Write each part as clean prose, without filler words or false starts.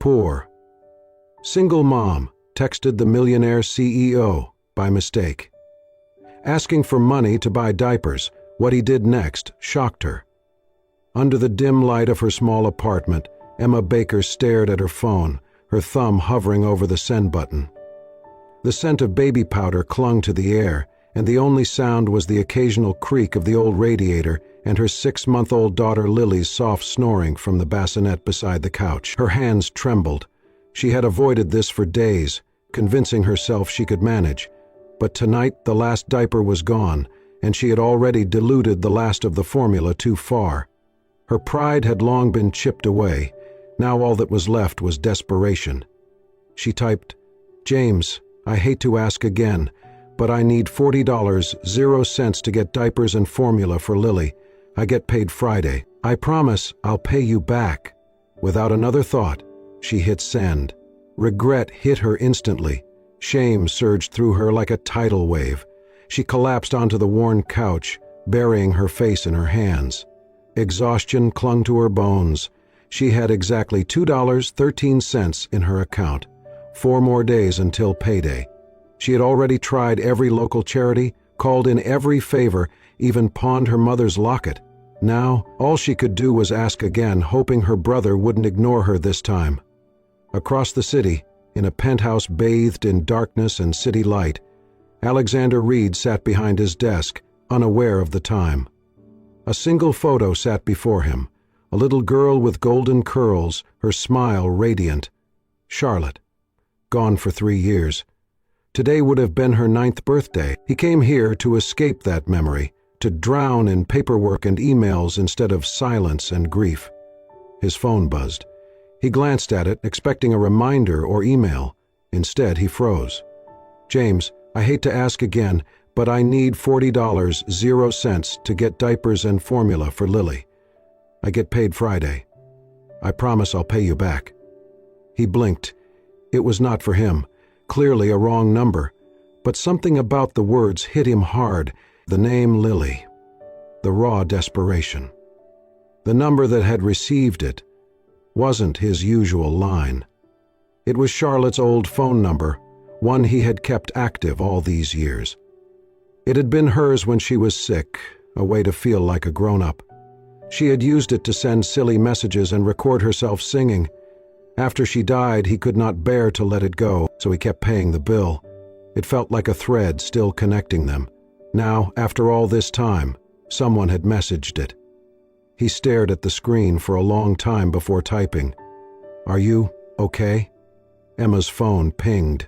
poor. Single mom texted the Millionaire CEO by mistake. Asking for money to buy diapers, what he did next shocked her. Under the dim light of her small apartment, Emma Baker stared at her phone, her thumb hovering over the send button. The scent of baby powder clung to the air, and the only sound was the occasional creak of the old radiator and her 6-month-old daughter Lily's soft snoring from the bassinet beside the couch. Her hands trembled. She had avoided this for days, convincing herself she could manage. But tonight the last diaper was gone, and she had already diluted the last of the formula too far. Her pride had long been chipped away. Now all that was left was desperation. She typed, "James, I hate to ask again, but I need $40.00 to get diapers and formula for Lily. I get paid Friday. I promise I'll pay you back." Without another thought, she hit send. Regret hit her instantly. Shame surged through her like a tidal wave. She collapsed onto the worn couch, burying her face in her hands. Exhaustion clung to her bones. She had exactly $2.13 in her account. 4 more days until payday. She had already tried every local charity, called in every favor, even pawned her mother's locket. Now, all she could do was ask again, hoping her brother wouldn't ignore her this time. Across the city, in a penthouse bathed in darkness and city light, Alexander Reed sat behind his desk, unaware of the time. A single photo sat before him, a little girl with golden curls, her smile radiant. Charlotte. Gone for 3 years. Today would have been her 9th birthday. He came here to escape that memory, to drown in paperwork and emails instead of silence and grief. His phone buzzed. He glanced at it, expecting a reminder or email. Instead, he froze. "James, I hate to ask again, but I need $40.00 to get diapers and formula for Lily. I get paid Friday. I promise I'll pay you back." He blinked. It was not for him. Clearly a wrong number. But something about the words hit him hard. The name Lily. The raw desperation. The number that had received it wasn't his usual line. It was Charlotte's old phone number, one he had kept active all these years. It had been hers when she was sick, a way to feel like a grown-up. She had used it to send silly messages and record herself singing. After she died, he could not bear to let it go, so he kept paying the bill. It felt like a thread still connecting them. Now, after all this time, someone had messaged it. He stared at the screen for a long time before typing. "Are you okay?" Emma's phone pinged.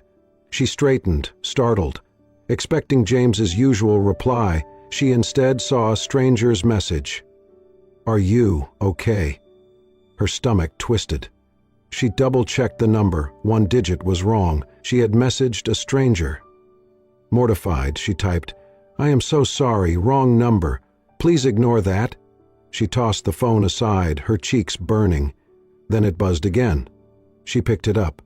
She straightened, startled. Expecting James's usual reply, she instead saw a stranger's message. "Are you okay?" Her stomach twisted. She double-checked the number. 1 digit was wrong. She had messaged a stranger. Mortified, she typed, "I am so sorry, wrong number. Please ignore that." She tossed the phone aside, her cheeks burning. Then it buzzed again. She picked it up.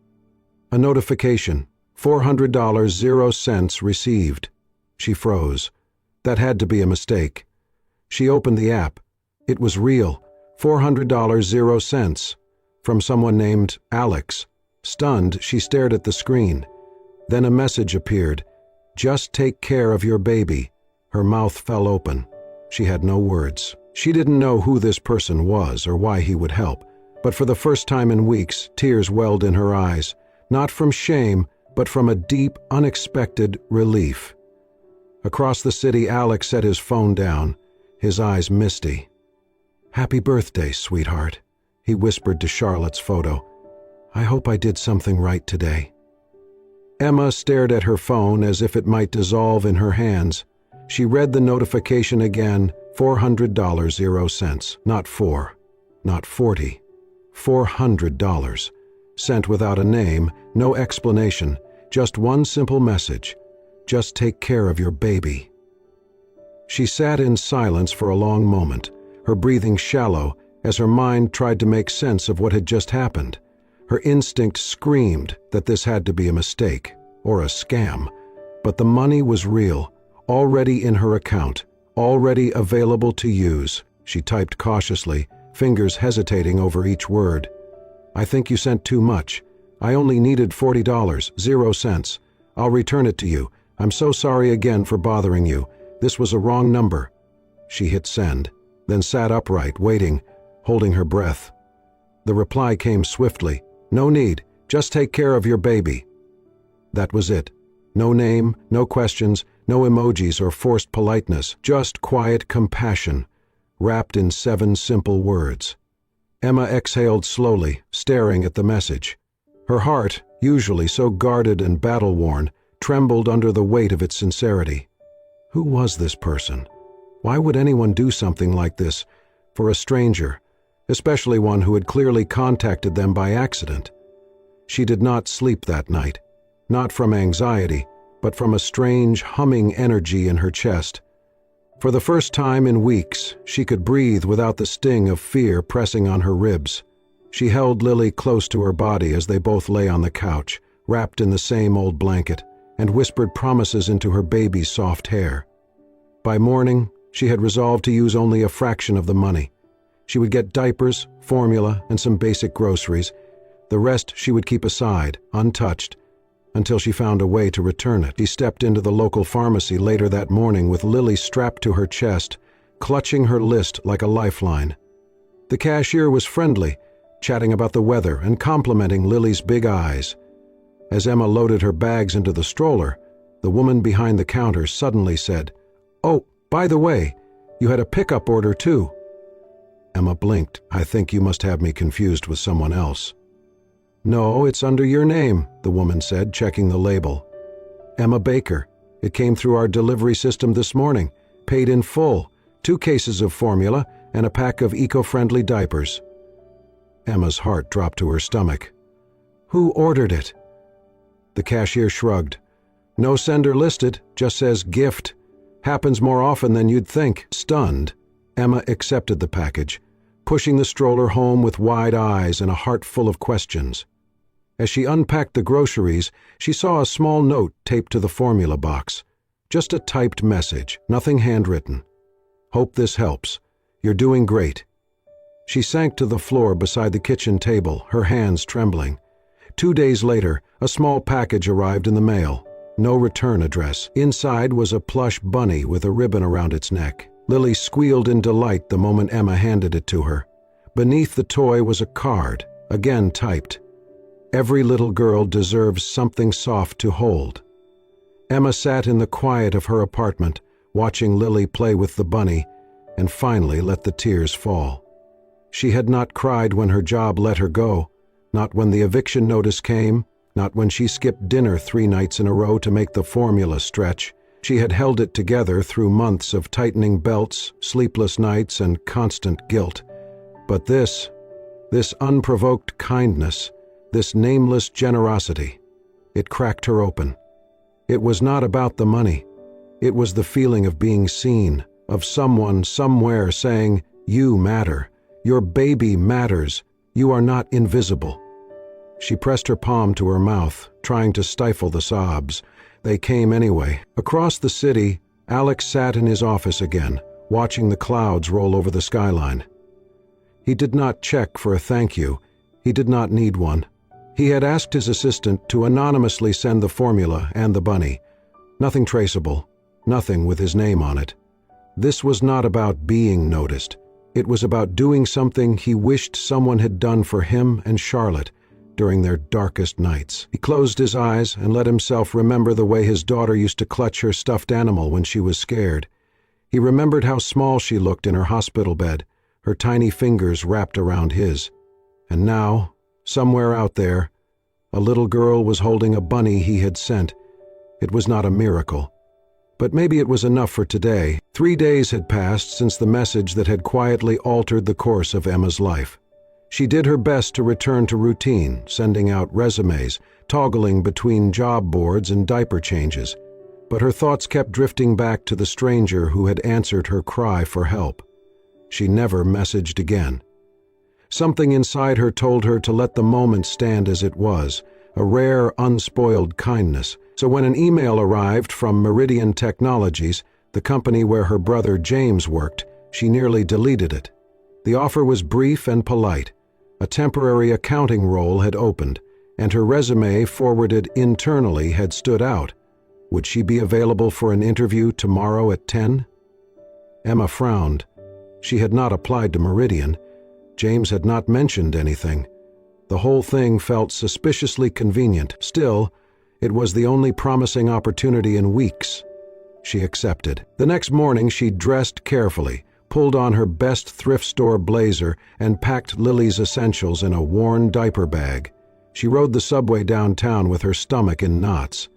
A notification. $400.00 received. She froze. That had to be a mistake. She opened the app. It was real. $400.00. From someone named Alex. Stunned, she stared at the screen. Then a message appeared. "Just take care of your baby." Her mouth fell open. She had no words. She didn't know who this person was or why he would help, but for the first time in weeks, tears welled in her eyes, not from shame, but from a deep, unexpected relief. Across the city, Alex set his phone down, his eyes misty. "Happy birthday, sweetheart," he whispered to Charlotte's photo. "I hope I did something right today." Emma stared at her phone as if it might dissolve in her hands. She read the notification again, $400.00, not 4, not 40, $400, sent without a name, no explanation, just one simple message, "Just take care of your baby." She sat in silence for a long moment, her breathing shallow, as her mind tried to make sense of what had just happened. Her instinct screamed that this had to be a mistake, or a scam, but the money was real, already in her account, already available to use. She typed cautiously, fingers hesitating over each word. "I think you sent too much. I only needed $40, 0 cents. I'll return it to you. I'm so sorry again for bothering you. This was a wrong number." She hit send, then sat upright, waiting, holding her breath. The reply came swiftly. "No need. Just take care of your baby." That was it. No name, no questions, no emojis or forced politeness, just quiet compassion, wrapped in 7 simple words. Emma exhaled slowly, staring at the message. Her heart, usually so guarded and battle-worn, trembled under the weight of its sincerity. Who was this person? Why would anyone do something like this for a stranger, especially one who had clearly contacted them by accident? She did not sleep that night, not from anxiety, but from a strange, humming energy in her chest. For the first time in weeks, she could breathe without the sting of fear pressing on her ribs. She held Lily close to her body as they both lay on the couch, wrapped in the same old blanket, and whispered promises into her baby's soft hair. By morning, she had resolved to use only a fraction of the money. She would get diapers, formula, and some basic groceries. The rest she would keep aside, untouched, until she found a way to return it. She stepped into the local pharmacy later that morning with Lily strapped to her chest, clutching her list like a lifeline. The cashier was friendly, chatting about the weather and complimenting Lily's big eyes. As Emma loaded her bags into the stroller, the woman behind the counter suddenly said, "Oh, by the way, you had a pickup order too." Emma blinked. "I think you must have me confused with someone else." "No, it's under your name," the woman said, checking the label. "Emma Baker. It came through our delivery system this morning, paid in full, 2 cases of formula and a pack of eco-friendly diapers." Emma's heart dropped to her stomach. "Who ordered it?" The cashier shrugged. "No sender listed, just says gift. Happens more often than you'd think." Stunned, Emma accepted the package, pushing the stroller home with wide eyes and a heart full of questions. As she unpacked the groceries, she saw a small note taped to the formula box. Just a typed message, nothing handwritten. "Hope this helps. You're doing great." She sank to the floor beside the kitchen table, her hands trembling. 2 days later, a small package arrived in the mail. No return address. Inside was a plush bunny with a ribbon around its neck. Lily squealed in delight the moment Emma handed it to her. Beneath the toy was a card, again typed. "Every little girl deserves something soft to hold." Emma sat in the quiet of her apartment, watching Lily play with the bunny, and finally let the tears fall. She had not cried when her job let her go, not when the eviction notice came, not when she skipped dinner 3 nights in a row to make the formula stretch. She had held it together through months of tightening belts, sleepless nights, and constant guilt. But this unprovoked kindness, this nameless generosity, it cracked her open. It was not about the money. It was the feeling of being seen, of someone somewhere saying, "You matter. Your baby matters. You are not invisible." She pressed her palm to her mouth, trying to stifle the sobs. They came anyway. Across the city, Alex sat in his office again, watching the clouds roll over the skyline. He did not check for a thank you. He did not need one. He had asked his assistant to anonymously send the formula and the bunny. Nothing traceable, nothing with his name on it. This was not about being noticed. It was about doing something he wished someone had done for him and Charlotte during their darkest nights. He closed his eyes and let himself remember the way his daughter used to clutch her stuffed animal when she was scared. He remembered how small she looked in her hospital bed, her tiny fingers wrapped around his. And now, somewhere out there, a little girl was holding a bunny he had sent. It was not a miracle. But maybe it was enough for today. 3 days had passed since the message that had quietly altered the course of Emma's life. She did her best to return to routine, sending out resumes, toggling between job boards and diaper changes. But her thoughts kept drifting back to the stranger who had answered her cry for help. She never messaged again. Something inside her told her to let the moment stand as it was, a rare, unspoiled kindness. So when an email arrived from Meridian Technologies, the company where her brother James worked, she nearly deleted it. The offer was brief and polite. A temporary accounting role had opened, and her resume forwarded internally had stood out. Would she be available for an interview tomorrow at 10? Emma frowned. She had not applied to Meridian. James had not mentioned anything. The whole thing felt suspiciously convenient. Still, it was the only promising opportunity in weeks. She accepted. The next morning she dressed carefully, pulled on her best thrift store blazer, and packed Lily's essentials in a worn diaper bag. She rode the subway downtown with her stomach in knots.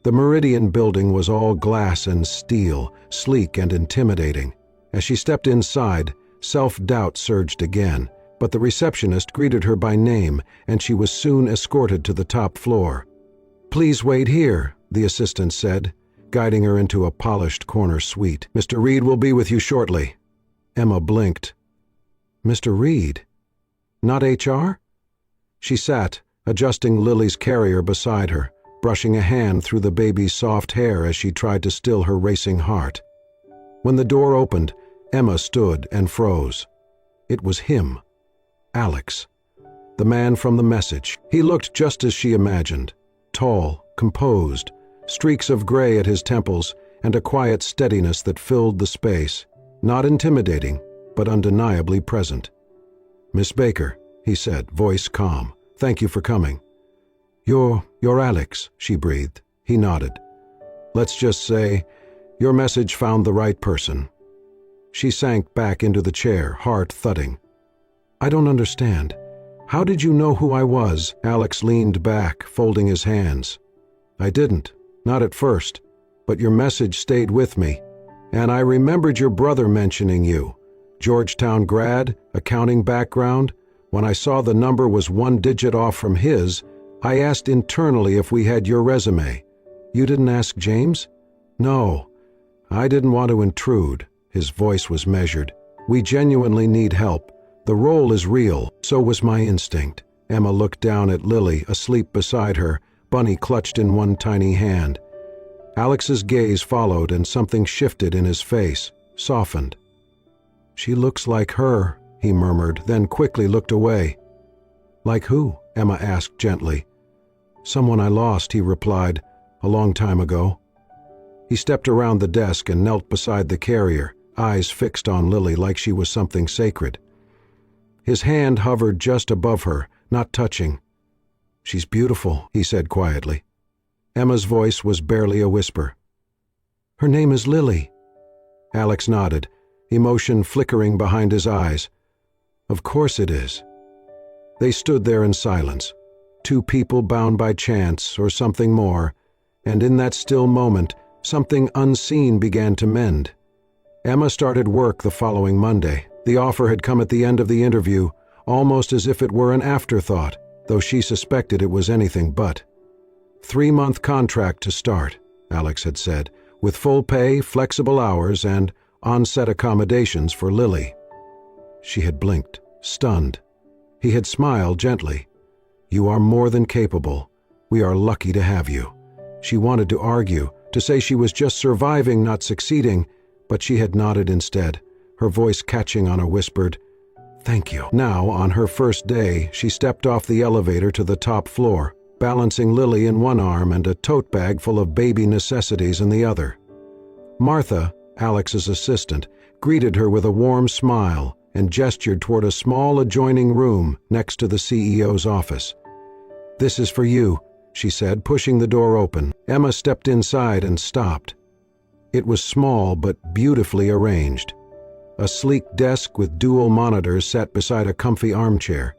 The Meridian building was all glass and steel, sleek and intimidating. As she stepped inside, self-doubt surged again, but the receptionist greeted her by name, and she was soon escorted to the top floor. "Please wait here," the assistant said, guiding her into a polished corner suite. "Mr. Reed will be with you shortly." Emma blinked. Mr. Reed? Not HR? She sat, adjusting Lily's carrier beside her, brushing a hand through the baby's soft hair as she tried to still her racing heart. When the door opened, Emma stood and froze. It was him, Alex, the man from the message. He looked just as she imagined, tall, composed, streaks of gray at his temples, and a quiet steadiness that filled the space, not intimidating, but undeniably present. "Miss Baker," he said, voice calm, "thank you for coming." You're Alex," she breathed. He nodded. "Let's just say, your message found the right person." She sank back into the chair, heart thudding. "I don't understand. How did you know who I was?" Alex leaned back, folding his hands. "I didn't, not at first, but your message stayed with me, and I remembered your brother mentioning you. Georgetown grad, accounting background. When I saw the number was one digit off from his, I asked internally if we had your resume. You didn't ask James?" "No, I didn't want to intrude." His voice was measured. "We genuinely need help. The role is real, so was my instinct." Emma looked down at Lily, asleep beside her, Bunny clutched in one tiny hand. Alex's gaze followed, and something shifted in his face, softened. "She looks like her," he murmured, then quickly looked away. "Like who?" Emma asked gently. "Someone I lost," he replied, "a long time ago." He stepped around the desk and knelt beside the carrier, eyes fixed on Lily like she was something sacred. His hand hovered just above her, not touching. "She's beautiful," he said quietly. Emma's voice was barely a whisper. "Her name is Lily." Alex nodded, emotion flickering behind his eyes. "Of course it is." They stood there in silence, two people bound by chance or something more, and in that still moment, something unseen began to mend. Emma started work the following Monday. The offer had come at the end of the interview, almost as if it were an afterthought, though she suspected it was anything but. 3-month contract to start, Alex had said, with full pay, flexible hours, and on-set accommodations for Lily. She had blinked, stunned. He had smiled gently. "You are more than capable. We are lucky to have you." She wanted to argue, to say she was just surviving, not succeeding, but she had nodded instead, her voice catching on a whispered, "Thank you." Now, on her first day, she stepped off the elevator to the top floor, balancing Lily in one arm and a tote bag full of baby necessities in the other. Martha, Alex's assistant, greeted her with a warm smile and gestured toward a small adjoining room next to the CEO's office. "This is for you," she said, pushing the door open. Emma stepped inside and stopped. It was small but beautifully arranged. A sleek desk with dual monitors sat beside a comfy armchair.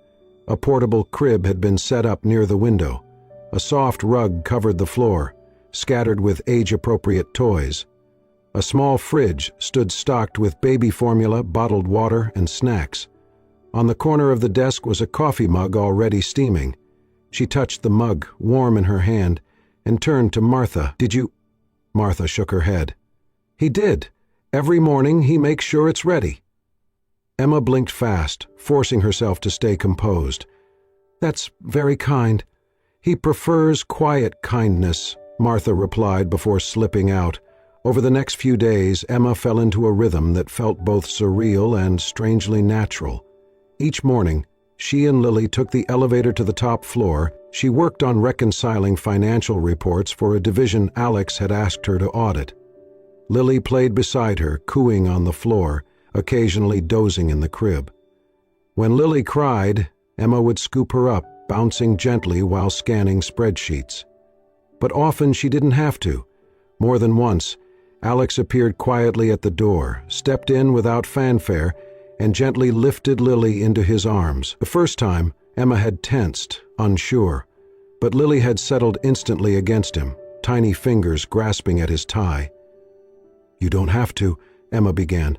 A portable crib had been set up near the window. A soft rug covered the floor, scattered with age-appropriate toys. A small fridge stood stocked with baby formula, bottled water, and snacks. On the corner of the desk was a coffee mug already steaming. She touched the mug, warm in her hand, and turned to Martha. "Did you—" Martha shook her head. "He did. Every morning he makes sure it's ready." Emma blinked fast, forcing herself to stay composed. "That's very kind. He prefers quiet kindness," Martha replied before slipping out. Over the next few days, Emma fell into a rhythm that felt both surreal and strangely natural. Each morning, She and Lily took the elevator to the top floor. She worked on reconciling financial reports for a division Alex had asked her to audit. Lily played beside her, cooing on the floor, occasionally dozing in the crib. When Lily cried, Emma would scoop her up, bouncing gently while scanning spreadsheets. But often she didn't have to. More than once, Alex appeared quietly at the door, stepped in without fanfare, and gently lifted Lily into his arms. The first time, Emma had tensed, unsure, but Lily had settled instantly against him, tiny fingers grasping at his tie. "You don't have to," Emma began.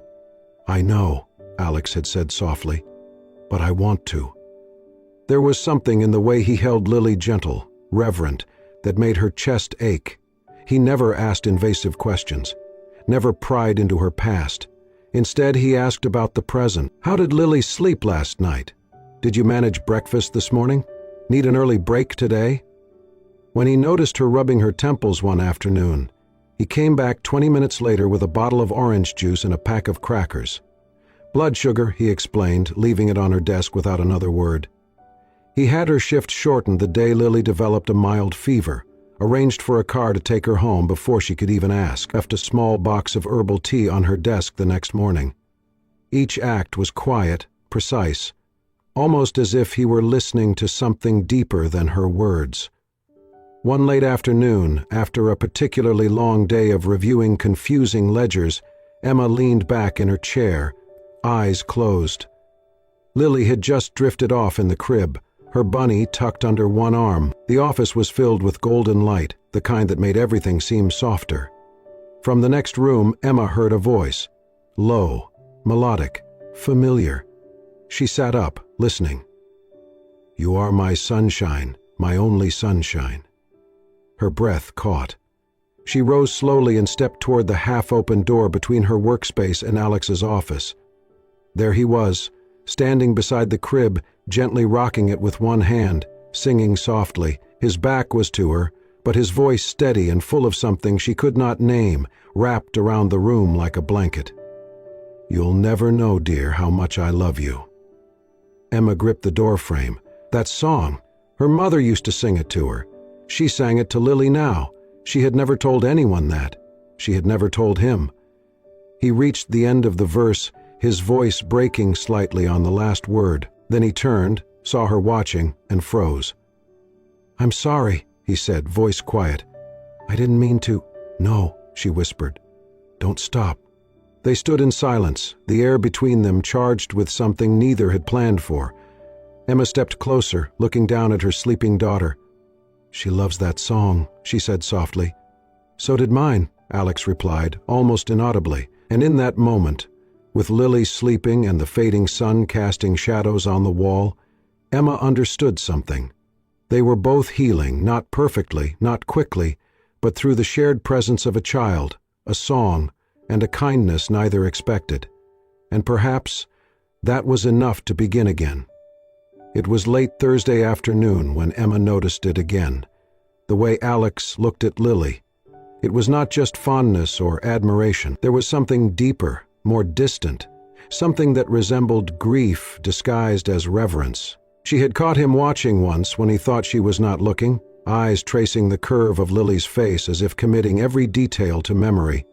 "I know," Alex had said softly, "but I want to." There was something in the way he held Lily gentle, reverent, that made her chest ache. He never asked invasive questions, never pried into her past. Instead, he asked about the present. "How did Lily sleep last night? Did you manage breakfast this morning? Need an early break today?" When he noticed her rubbing her temples one afternoon, he came back 20 minutes later with a bottle of orange juice and a pack of crackers. "Blood sugar," he explained, leaving it on her desk without another word. He had her shift shortened the day Lily developed a mild fever, arranged for a car to take her home before she could even ask, left a small box of herbal tea on her desk the next morning. Each act was quiet, precise, almost as if he were listening to something deeper than her words. One late afternoon, after a particularly long day of reviewing confusing ledgers, Emma leaned back in her chair, eyes closed. Lily had just drifted off in the crib, her bunny tucked under one arm. The office was filled with golden light, the kind that made everything seem softer. From the next room, Emma heard a voice, low, melodic, familiar. She sat up, listening. "You are my sunshine, my only sunshine." Her breath caught. She rose slowly and stepped toward the half-open door between her workspace and Alex's office. There he was, standing beside the crib, gently rocking it with one hand, singing softly. His back was to her, but his voice steady and full of something she could not name, wrapped around the room like a blanket. "You'll never know, dear, how much I love you." Emma gripped the doorframe. That song! Her mother used to sing it to her. She sang it to Lily now. She had never told anyone that. She had never told him. He reached the end of the verse, his voice breaking slightly on the last word. Then he turned, saw her watching, and froze. "I'm sorry," he said, voice quiet. "I didn't mean to." "No," she whispered. "Don't stop." They stood in silence, the air between them charged with something neither had planned for. Emma stepped closer, looking down at her sleeping daughter. "She loves that song," she said softly. "So did mine," Alex replied, almost inaudibly. And in that moment, with Lily sleeping and the fading sun casting shadows on the wall, Emma understood something. They were both healing, not perfectly, not quickly, but through the shared presence of a child, a song, and a kindness neither expected. And perhaps that was enough to begin again. It was late Thursday afternoon when Emma noticed it again. The way Alex looked at Lily. It was not just fondness or admiration. There was something deeper, more distant, something that resembled grief disguised as reverence. She had caught him watching once when he thought she was not looking, eyes tracing the curve of Lily's face as if committing every detail to memory.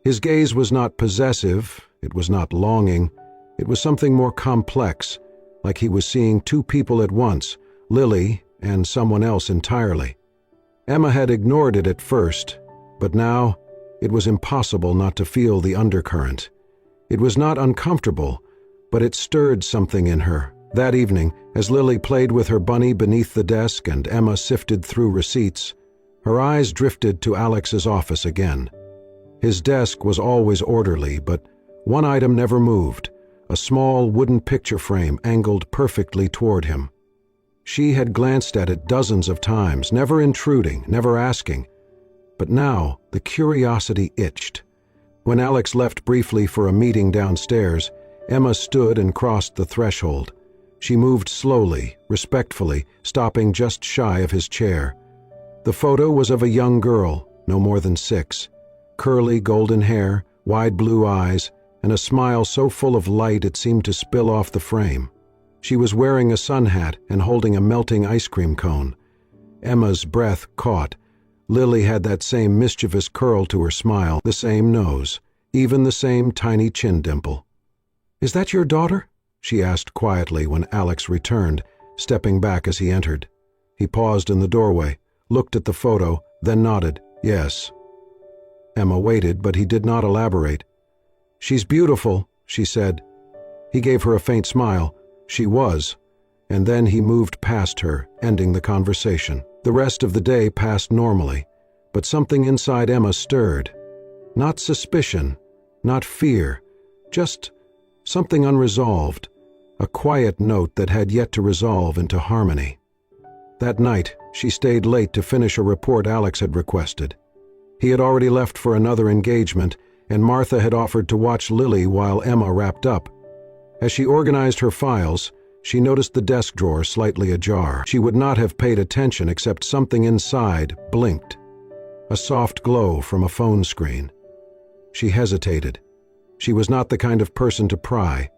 His gaze was not possessive, it was not longing, it was something more complex, like he was seeing two people at once, Lily and someone else entirely. Emma had ignored it at first, but now it was impossible not to feel the undercurrent. It was not uncomfortable, but it stirred something in her. That evening, as Lily played with her bunny beneath the desk and Emma sifted through receipts, her eyes drifted to Alex's office again. His desk was always orderly, but one item never moved, a small wooden picture frame angled perfectly toward him. She had glanced at it dozens of times, never intruding, never asking. But now the curiosity itched. When Alex left briefly for a meeting downstairs, Emma stood and crossed the threshold. She moved slowly, respectfully, stopping just shy of his chair. The photo was of a young girl, no more than 6. Curly golden hair, wide blue eyes, and a smile so full of light it seemed to spill off the frame. She was wearing a sun hat and holding a melting ice cream cone. Emma's breath caught. Lily had that same mischievous curl to her smile, the same nose, even the same tiny chin dimple. "Is that your daughter?" she asked quietly when Alex returned, stepping back as he entered. He paused in the doorway, looked at the photo, then nodded, "Yes." Emma waited, but he did not elaborate. "She's beautiful," she said. He gave her a faint smile. She was. And then he moved past her, ending the conversation. The rest of the day passed normally, but something inside Emma stirred. Not suspicion, not fear, just something unresolved, a quiet note that had yet to resolve into harmony. That night, she stayed late to finish a report Alex had requested. He had already left for another engagement, and Martha had offered to watch Lily while Emma wrapped up. As she organized her files, she noticed the desk drawer slightly ajar. She would not have paid attention except something inside blinked. A soft glow from a phone screen. She hesitated. She was not the kind of person to pry,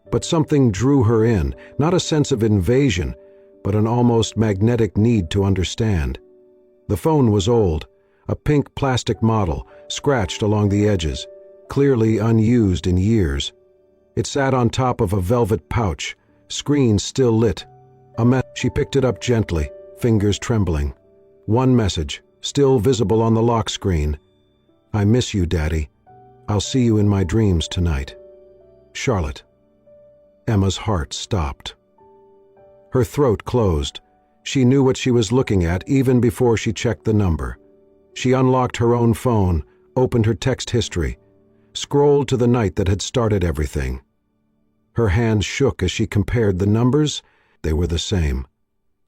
but something drew her in, not a sense of invasion, but an almost magnetic need to understand. The phone was old, a pink plastic model, scratched along the edges, clearly unused in years. It sat on top of a velvet pouch, screen still lit. She picked it up gently, fingers trembling. One message, still visible on the lock screen. "I miss you, Daddy. I'll see you in my dreams tonight. Charlotte." Emma's heart stopped. Her throat closed. She knew what she was looking at even before she checked the number. She unlocked her own phone, opened her text history, scrolled to the night that had started everything. Her hand shook as she compared the numbers. They were the same.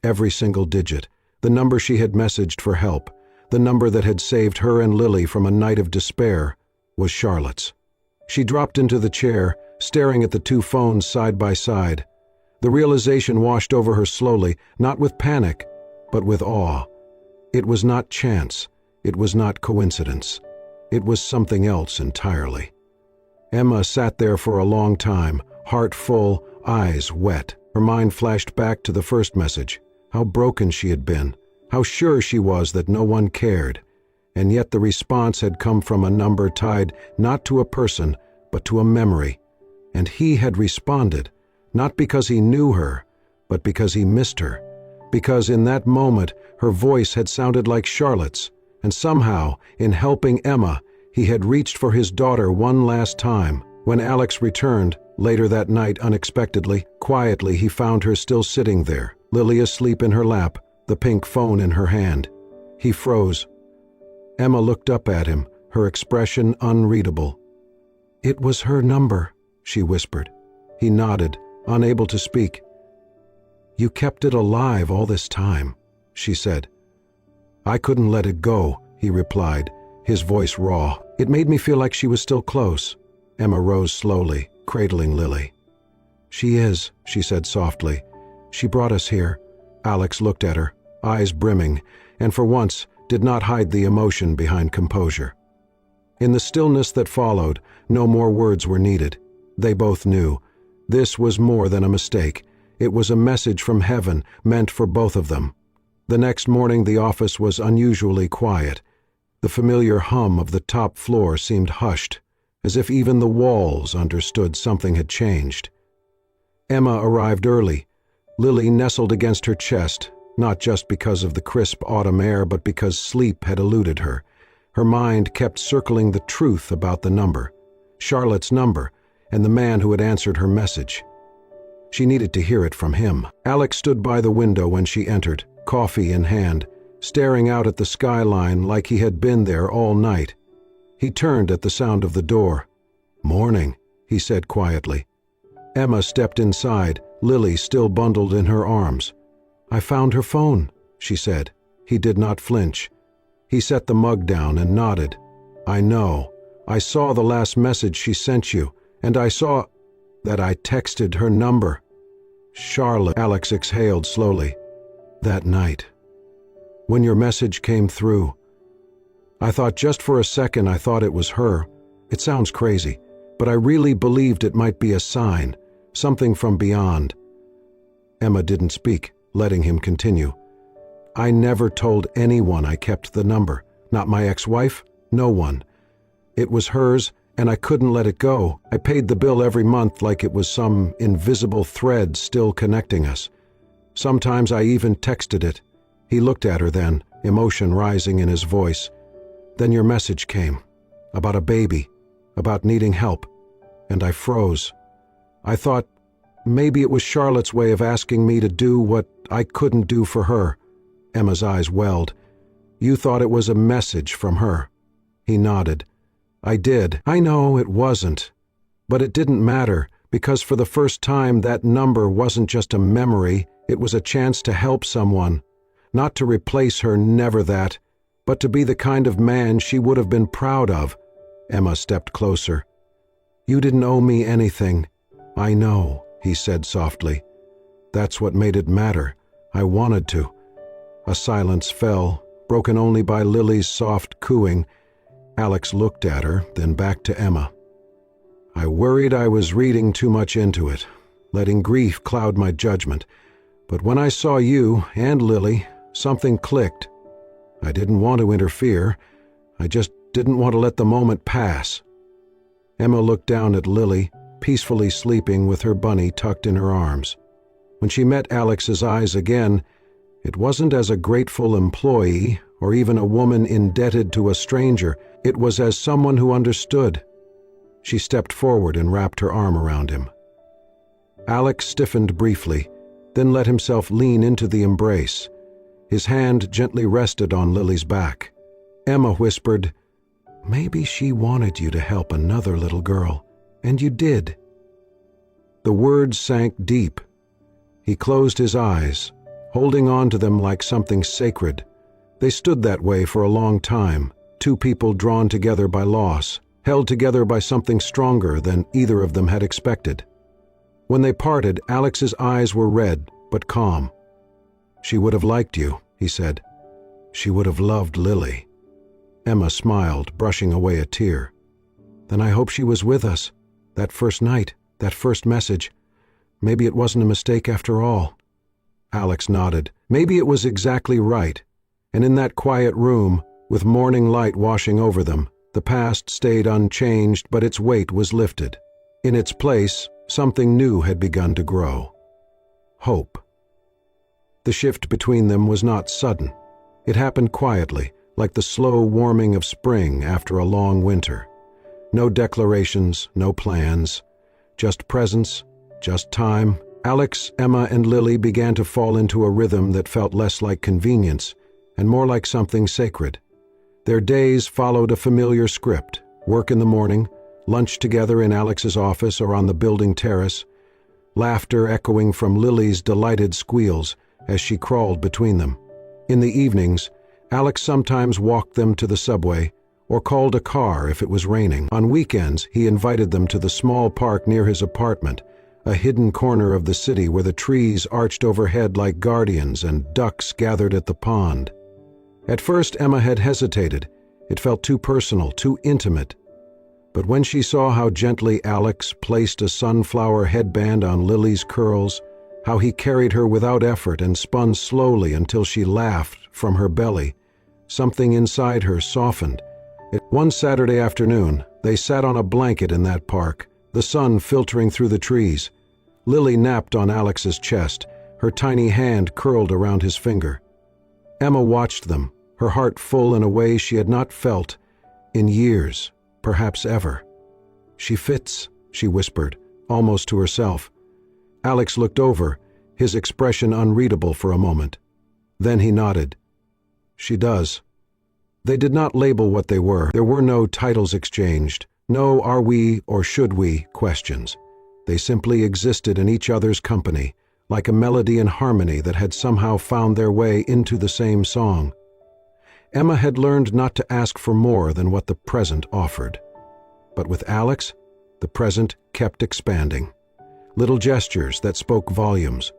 Every single digit, the number she had messaged for help, the number that had saved her and Lily from a night of despair, was Charlotte's. She dropped into the chair, staring at the two phones side by side. The realization washed over her slowly, not with panic, but with awe. It was not chance. It was not coincidence. It was something else entirely. Emma sat there for a long time, heart full, eyes wet. Her mind flashed back to the first message, how broken she had been, how sure she was that no one cared. And yet the response had come from a number tied not to a person, but to a memory. And he had responded, not because he knew her, but because he missed her. Because in that moment, her voice had sounded like Charlotte's, and somehow, in helping Emma, he had reached for his daughter one last time. When Alex returned, later that night unexpectedly, quietly he found her still sitting there, Lily asleep in her lap, the pink phone in her hand. He froze. Emma looked up at him, her expression unreadable. "It was her number," she whispered. He nodded, unable to speak. "You kept it alive all this time," she said. "I couldn't let it go," he replied, his voice raw. "It made me feel like she was still close." Emma rose slowly, cradling Lily. "She is," she said softly. "She brought us here." Alex looked at her, eyes brimming, and for once did not hide the emotion behind composure. In the stillness that followed, no more words were needed. They both knew. This was more than a mistake. It was a message from heaven meant for both of them. The next morning the office was unusually quiet. The familiar hum of the top floor seemed hushed, as if even the walls understood something had changed. Emma arrived early. Lily nestled against her chest, not just because of the crisp autumn air, but because sleep had eluded her. Her mind kept circling the truth about the number, Charlotte's number, and the man who had answered her message. She needed to hear it from him. Alex stood by the window when she entered, coffee in hand, staring out at the skyline like he had been there all night. He turned at the sound of the door. "Morning," he said quietly. Emma stepped inside, Lily still bundled in her arms. "I found her phone," she said. He did not flinch. He set the mug down and nodded. "I know. I saw the last message she sent you, and I saw that I texted her number." "Charlotte," Alex exhaled slowly. "That night. When your message came through. I thought just for a second I thought it was her. It sounds crazy, but I really believed it might be a sign, something from beyond. Emma didn't speak, letting him continue. "I never told anyone I kept the number. Not my ex-wife, no one. It was hers, and I couldn't let it go. I paid the bill every month like it was some invisible thread still connecting us. Sometimes I even texted it." He looked at her then, emotion rising in his voice. "Then your message came. About a baby. About needing help. And I froze. I thought maybe it was Charlotte's way of asking me to do what I couldn't do for her." Emma's eyes welled. "You thought it was a message from her." He nodded. "I did. I know it wasn't. But it didn't matter, because for the first time that number wasn't just a memory, it was a chance to help someone. Not to replace her, never that, but to be the kind of man she would have been proud of." Emma stepped closer. "You didn't owe me anything." "I know," he said softly. "That's what made it matter. I wanted to." A silence fell, broken only by Lily's soft cooing. Alex looked at her, then back to Emma. "I worried I was reading too much into it, letting grief cloud my judgment. But when I saw you and Lily, something clicked. I didn't want to interfere. I just didn't want to let the moment pass." Emma looked down at Lily, peacefully sleeping with her bunny tucked in her arms. When she met Alex's eyes again, it wasn't as a grateful employee or even a woman indebted to a stranger. It was as someone who understood. She stepped forward and wrapped her arm around him. Alex stiffened briefly, then let himself lean into the embrace. His hand gently rested on Lily's back. Emma whispered, "Maybe she wanted you to help another little girl, and you did." The words sank deep. He closed his eyes, holding on to them like something sacred. They stood that way for a long time, two people drawn together by loss, held together by something stronger than either of them had expected. When they parted, Alex's eyes were red, but calm. "She would have liked you," he said. "She would have loved Lily." Emma smiled, brushing away a tear. "Then I hope she was with us. That first night, that first message. Maybe it wasn't a mistake after all." Alex nodded. Maybe it was exactly right. And in that quiet room, with morning light washing over them, the past stayed unchanged, but its weight was lifted. In its place, something new had begun to grow. Hope. The shift between them was not sudden. It happened quietly, like the slow warming of spring after a long winter. No declarations, no plans. Just presence, just time. Alex, Emma, and Lily began to fall into a rhythm that felt less like convenience and more like something sacred. Their days followed a familiar script: work in the morning, lunch together in Alex's office or on the building terrace, laughter echoing from Lily's delighted squeals as she crawled between them. In the evenings, Alex sometimes walked them to the subway or called a car if it was raining. On weekends, he invited them to the small park near his apartment, a hidden corner of the city where the trees arched overhead like guardians and ducks gathered at the pond. At first, Emma had hesitated. It felt too personal, too intimate. But when she saw how gently Alex placed a sunflower headband on Lily's curls, how he carried her without effort and spun slowly until she laughed from her belly, something inside her softened. One Saturday afternoon, they sat on a blanket in that park, the sun filtering through the trees. Lily napped on Alex's chest, her tiny hand curled around his finger. Emma watched them, her heart full in a way she had not felt in years, perhaps ever. "She fits," she whispered, almost to herself. Alex looked over, his expression unreadable for a moment. Then he nodded. "She does." They did not label what they were. There were no titles exchanged, no "are we" or "should we" questions. They simply existed in each other's company, like a melody and harmony that had somehow found their way into the same song. Emma had learned not to ask for more than what the present offered. But with Alex, the present kept expanding. Little gestures that spoke volumes.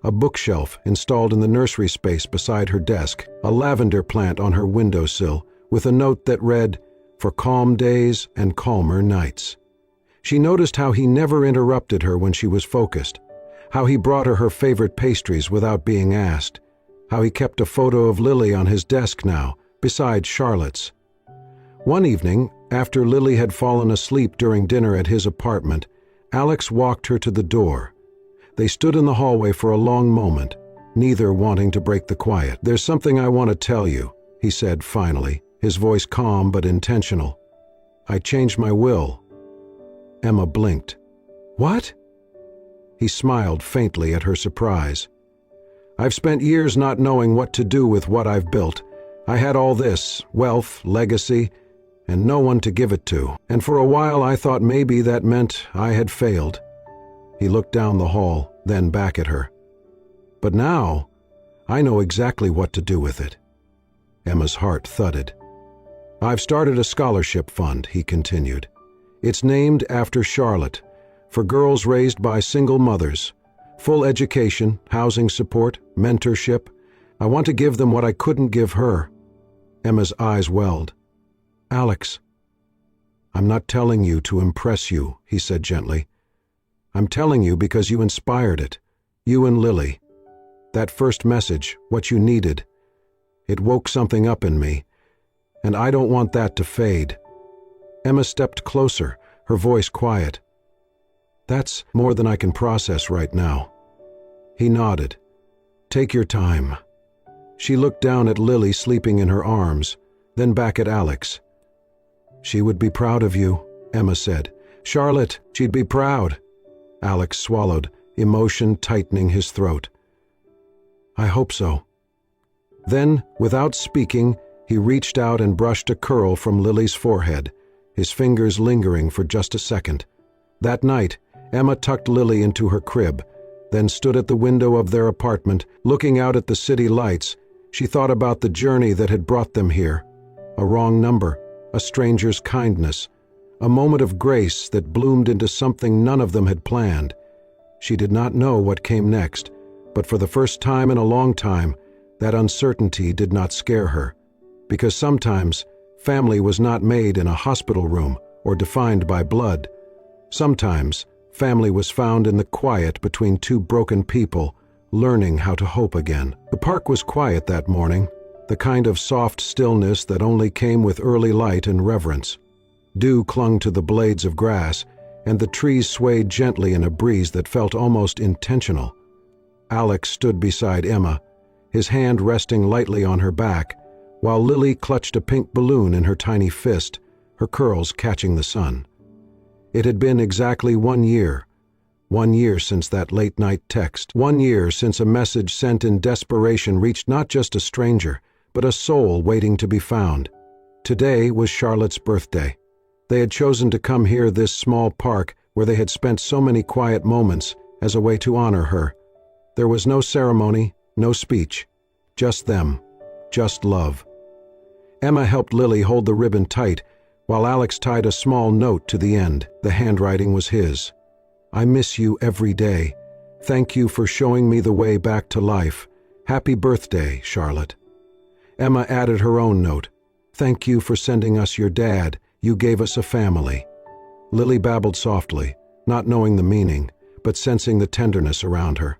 A bookshelf installed in the nursery space beside her desk, a lavender plant on her windowsill, with a note that read, "For calm days and calmer nights." She noticed how he never interrupted her when she was focused, how he brought her favorite pastries without being asked, how he kept a photo of Lily on his desk now, beside Charlotte's. One evening, after Lily had fallen asleep during dinner at his apartment, Alex walked her to the door. They stood in the hallway for a long moment, neither wanting to break the quiet. "There's something I want to tell you," he said finally, his voice calm but intentional. "I changed my will." Emma blinked. "What?" He smiled faintly at her surprise. "I've spent years not knowing what to do with what I've built. I had all this, wealth, legacy, and no one to give it to. And for a while I thought maybe that meant I had failed." He looked down the hall, then back at her. "But now, I know exactly what to do with it." Emma's heart thudded. "I've started a scholarship fund," he continued. "It's named after Charlotte, for girls raised by single mothers. Full education, housing support, mentorship. I want to give them what I couldn't give her." Emma's eyes welled. "Alex, I'm not telling you to impress you," he said gently. "I'm telling you because you inspired it, you and Lily. That first message, what you needed, it woke something up in me, and I don't want that to fade." Emma stepped closer, her voice quiet. "That's more than I can process right now." He nodded. "Take your time." She looked down at Lily sleeping in her arms, then back at Alex. "She would be proud of you," Emma said. "Charlotte, she'd be proud." Alex swallowed, emotion tightening his throat. "I hope so." Then, without speaking, he reached out and brushed a curl from Lily's forehead, his fingers lingering for just a second. That night, Emma tucked Lily into her crib, then stood at the window of their apartment, looking out at the city lights. She thought about the journey that had brought them here. A wrong number, a stranger's kindness, a moment of grace that bloomed into something none of them had planned. She did not know what came next, but for the first time in a long time, that uncertainty did not scare her. Because sometimes, family was not made in a hospital room or defined by blood. Sometimes, family was found in the quiet between two broken people, learning how to hope again. The park was quiet that morning, the kind of soft stillness that only came with early light and reverence. Dew clung to the blades of grass, and the trees swayed gently in a breeze that felt almost intentional. Alex stood beside Emma, his hand resting lightly on her back, while Lily clutched a pink balloon in her tiny fist, her curls catching the sun. It had been exactly 1 year. 1 year since that late-night text. 1 year since a message sent in desperation reached not just a stranger, but a soul waiting to be found. Today was Charlotte's birthday. They had chosen to come here, this small park where they had spent so many quiet moments, as a way to honor her. There was no ceremony, no speech. Just them. Just love. Emma helped Lily hold the ribbon tight, while Alex tied a small note to the end. The handwriting was his. "I miss you every day. Thank you for showing me the way back to life. Happy birthday, Charlotte." Emma added her own note. "Thank you for sending us your dad. You gave us a family." Lily babbled softly, not knowing the meaning, but sensing the tenderness around her.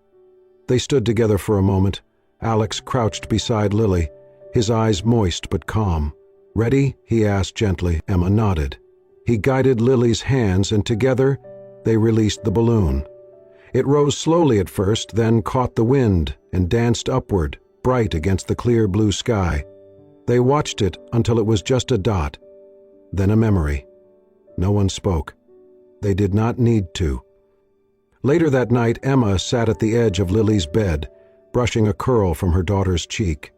They stood together for a moment. Alex crouched beside Lily, his eyes moist but calm. "Ready?" he asked gently. Emma nodded. He guided Lily's hands, and together they released the balloon. It rose slowly at first, then caught the wind and danced upward, bright against the clear blue sky. They watched it until it was just a dot, then a memory. No one spoke. They did not need to. Later that night, Emma sat at the edge of Lily's bed, brushing a curl from her daughter's cheek.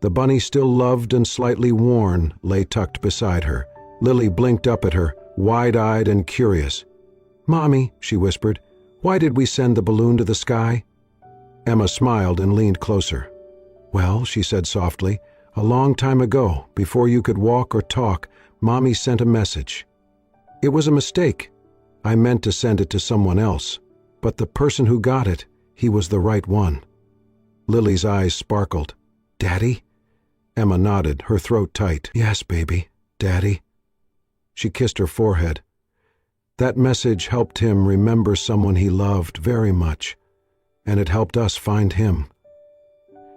The bunny, still loved and slightly worn, lay tucked beside her. Lily blinked up at her, wide-eyed and curious. "Mommy," she whispered, "why did we send the balloon to the sky?" Emma smiled and leaned closer. "Well," she said softly, "a long time ago, before you could walk or talk, Mommy sent a message. It was a mistake. I meant to send it to someone else, but the person who got it, he was the right one." Lily's eyes sparkled. "Daddy?" Emma nodded, her throat tight. "Yes, baby, Daddy." She kissed her forehead. That message helped him remember someone he loved very much, and it helped us find him.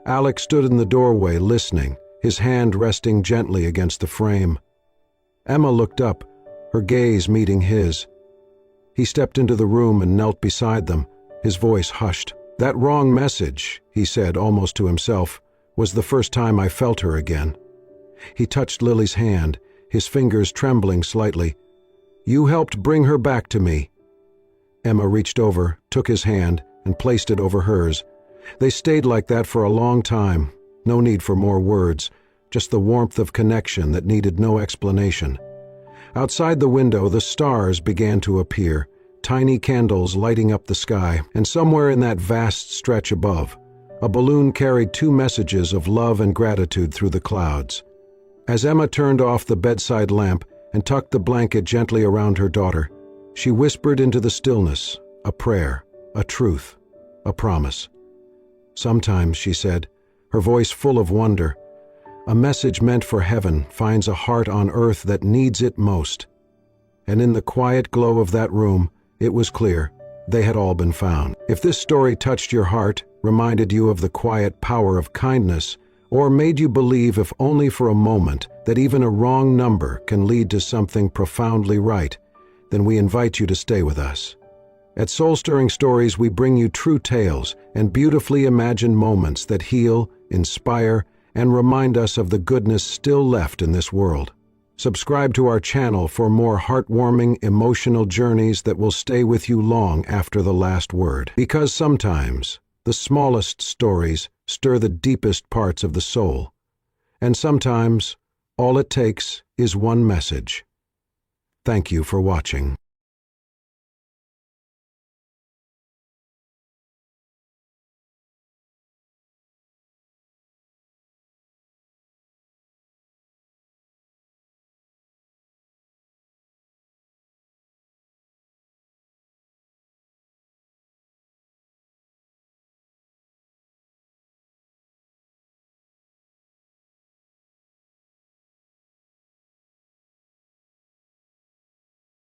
Alex stood in the doorway listening, his hand resting gently against the frame. Emma looked up, her gaze meeting his. He stepped into the room and knelt beside them, his voice hushed. "That wrong message," he said almost to himself, "was the first time I felt her again." He touched Lily's hand, his fingers trembling slightly. "You helped bring her back to me." Emma reached over, took his hand, and placed it over hers. They stayed like that for a long time, no need for more words, just the warmth of connection that needed no explanation. Outside the window, the stars began to appear, tiny candles lighting up the sky, and somewhere in that vast stretch above, a balloon carried 2 messages of love and gratitude through the clouds. As Emma turned off the bedside lamp and tucked the blanket gently around her daughter, she whispered into the stillness a prayer, a truth, a promise. "Sometimes," she said, her voice full of wonder, "a message meant for heaven finds a heart on earth that needs it most." And in the quiet glow of that room, it was clear they had all been found. If this story touched your heart, reminded you of the quiet power of kindness, or made you believe, if only for a moment, that even a wrong number can lead to something profoundly right, then we invite you to stay with us. At Soul Stirring Stories, we bring you true tales and beautifully imagined moments that heal, inspire, and remind us of the goodness still left in this world. Subscribe to our channel for more heartwarming, emotional journeys that will stay with you long after the last word. Because sometimes the smallest stories stir the deepest parts of the soul, and sometimes all it takes is one message. Thank you for watching.